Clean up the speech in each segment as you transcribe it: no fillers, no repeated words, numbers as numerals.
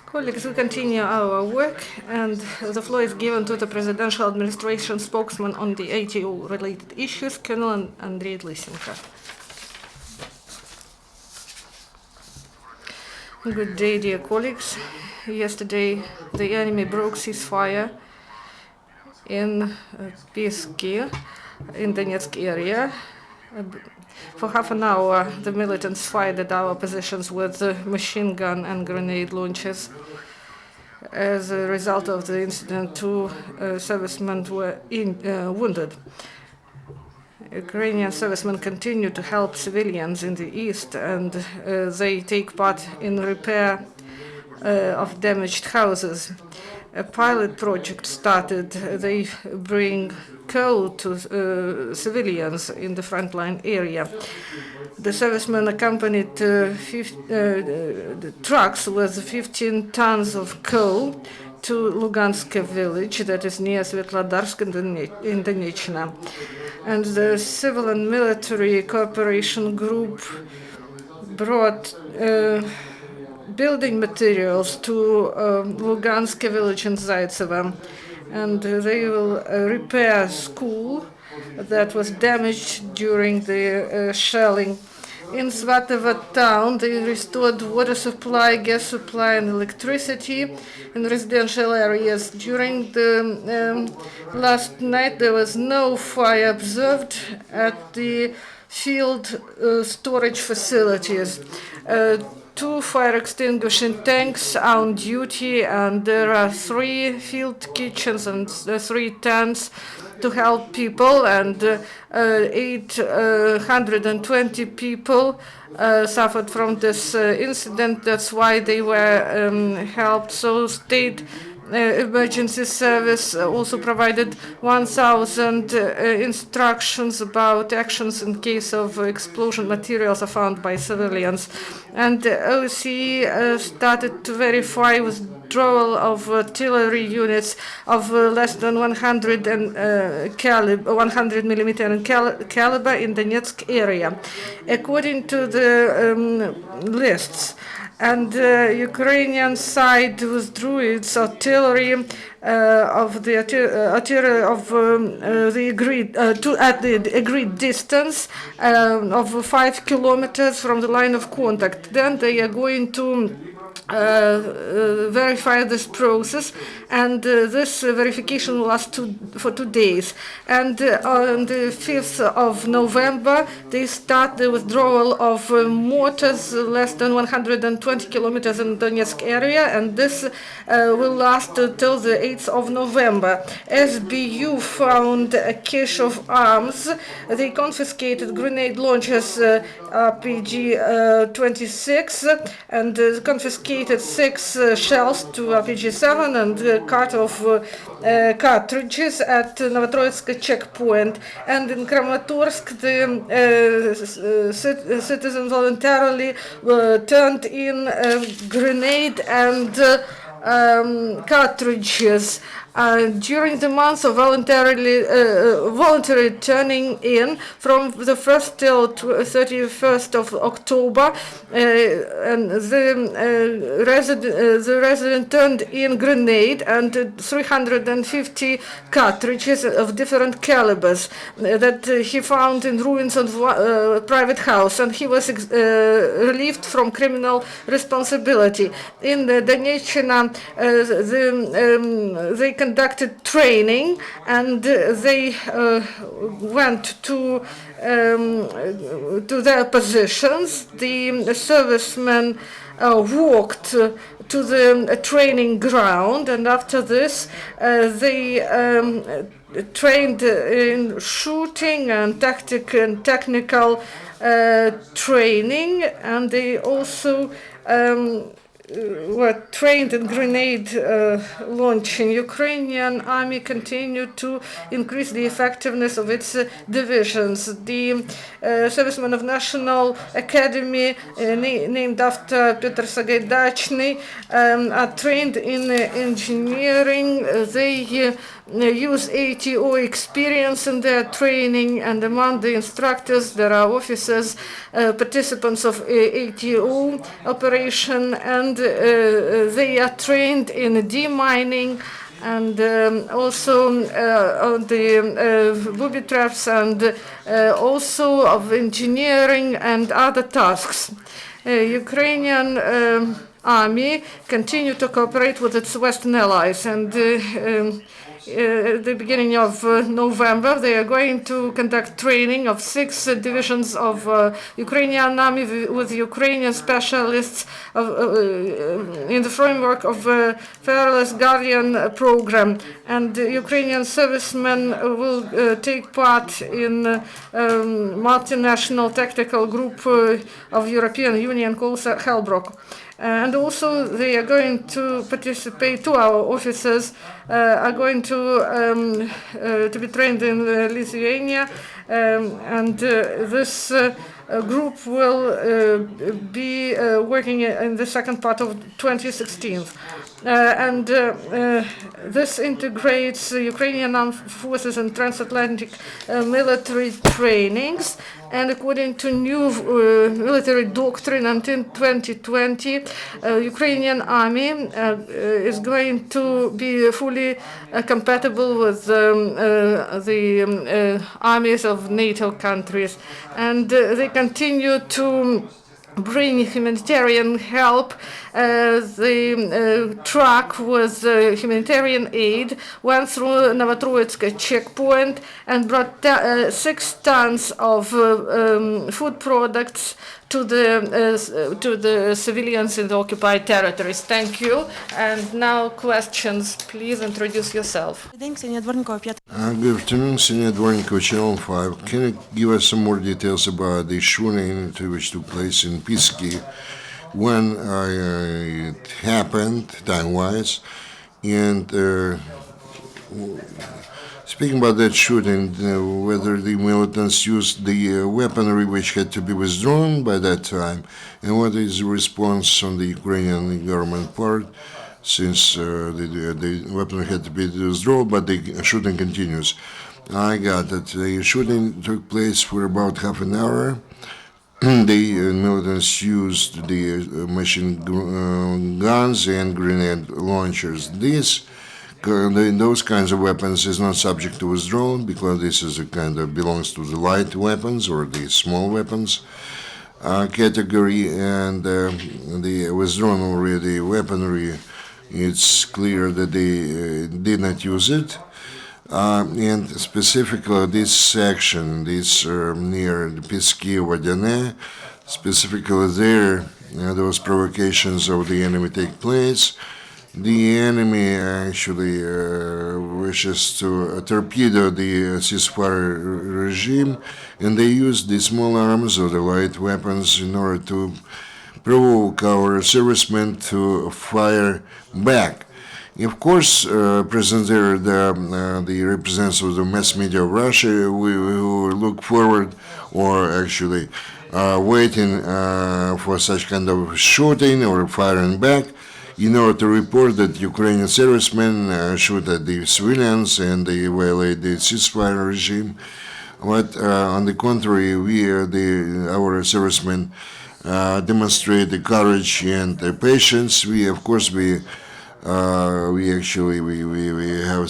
Colleagues, we continue our work, and the floor is given to the presidential administration spokesman on the ATO-related issues, Colonel Andriy Lysenko. Good day, dear colleagues. Yesterday, the enemy broke ceasefire in Pisky, in Donetsk area. For half an hour, the militants fired at our positions with machine gun and grenade launchers. As a result of the incident, two servicemen were wounded. Ukrainian servicemen continue to help civilians in the east, and they take part in repair of damaged houses. A pilot project started. They bring coal to civilians in the frontline area. The servicemen accompanied trucks with 15 tons of coal to Lugansk village that is near Svetlodarsk in Donechna. And the civil and military cooperation group brought building materials to Lugansk village in Zaitsevo, and they will repair school that was damaged during the shelling. In Svatovo town, they restored water supply, gas supply, and electricity in residential areas. During the last night, there was no fire observed at the field storage facilities. Two fire extinguishing tanks are on duty, and there are 3 field kitchens and 3 tents to help people, and 820 people suffered from this incident. That's why they were helped. So state emergency service also provided 1,000 instructions about actions in case of explosion materials are found by civilians. And OC started to verify withdrawal of artillery units of less than 100 millimeter in caliber in the Donetsk area. According to the lists, and Ukrainian side withdrew its artillery of the agreed distance of 5 kilometers from the line of contact. Then they are going to verify this process, and this verification will last for 2 days. And on the 5th of November, they start the withdrawal of mortars less than 120 kilometers in Donetsk area, and this will last till the 8th of November. SBU found a cache of arms. They confiscated grenade launchers RPG-26 and confiscated 6 shells to RPG-7 and a cart of cartridges at Novotroitsk checkpoint. And in Kramatorsk, the citizen voluntarily turned in a grenade and cartridges. During the month of voluntary turning in, from the 1st till 31st of October, and the resident turned in grenade and 350 cartridges of different calibers that he found in ruins of private house, and he was relieved from criminal responsibility. In the Donechna, they conducted training, and they went to their positions. The servicemen walked to the training ground, and after this they trained in shooting and technical training, and they also were trained in grenade launching. Ukrainian army continued to increase the effectiveness of its divisions. The servicemen of National Academy, named after Peter Sagaidachny, are trained in engineering. They use ATO experience in their training, and among the instructors there are officers, participants of ATO operation, and they are trained in demining and also on the booby traps, and also of engineering and other tasks. Ukrainian army continue to cooperate with its Western allies, and at the beginning of November, they are going to conduct training of 6 divisions of Ukrainian army with Ukrainian specialists in the framework of Fearless Guardian program. And Ukrainian servicemen will take part in multinational tactical group of European Union called Hellbrook. And also they are going to participate, 2 our officers are going to be trained in Lithuania, and this group will be working in the second part of 2016. And this integrates Ukrainian armed forces and transatlantic military trainings. And according to new military doctrine, until 2020, Ukrainian army is going to be fully compatible with the armies of NATO countries. And they continue to bring humanitarian help. The truck with humanitarian aid went through Novotroitsk checkpoint and brought 6 tons of food products to the civilians in the occupied territories. Thank you. And now questions. Please introduce yourself. Good afternoon, Ksenia Dvornikova, Channel 5. Can you give us some more details about the shooting which took place in Pisky, when it happened, time-wise, and speaking about that shooting, whether the militants used the weaponry which had to be withdrawn by that time, and what is the response on the Ukrainian government part, since the weapon had to be withdrawn, but the shooting continues. I got that the shooting took place for about half an hour. The militants used the machine guns and grenade launchers. Those kinds of weapons is not subject to withdrawal, because this is a kind of belongs to the light weapons or the small weapons category, and the withdrawn already weaponry, it's clear that they did not use it. And specifically this section, this near Pisky, Vodane, specifically there, those provocations of the enemy take place. The enemy actually wishes to torpedo the ceasefire regime, and they use the small arms or the light weapons in order to provoke our servicemen to fire back. Of course, present there the representatives of the mass media of Russia, who look forward, or actually waiting for such kind of shooting or firing back, in order to report that Ukrainian servicemen shoot at the civilians and they violate the ceasefire regime. But on the contrary, our servicemen demonstrate the courage and the patience. We have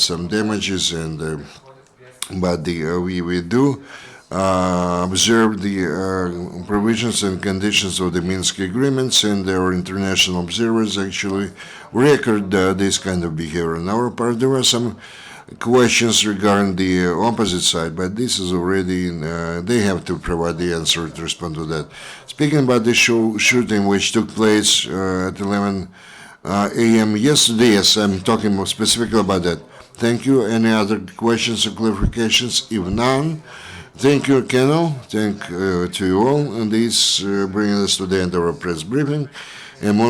some damages, and but we do observe the provisions and conditions of the Minsk agreements, and our international observers actually record this kind of behavior on our part. There were some questions regarding the opposite side, but this is already, they have to provide the answer to respond to that. Speaking about the shooting which took place at 11 a.m. yesterday, yes, I'm talking more specifically about that. Thank you. Any other questions or clarifications? If none, thank you, Kennel. Thank to you all. And this brings us to the end of our press briefing. And most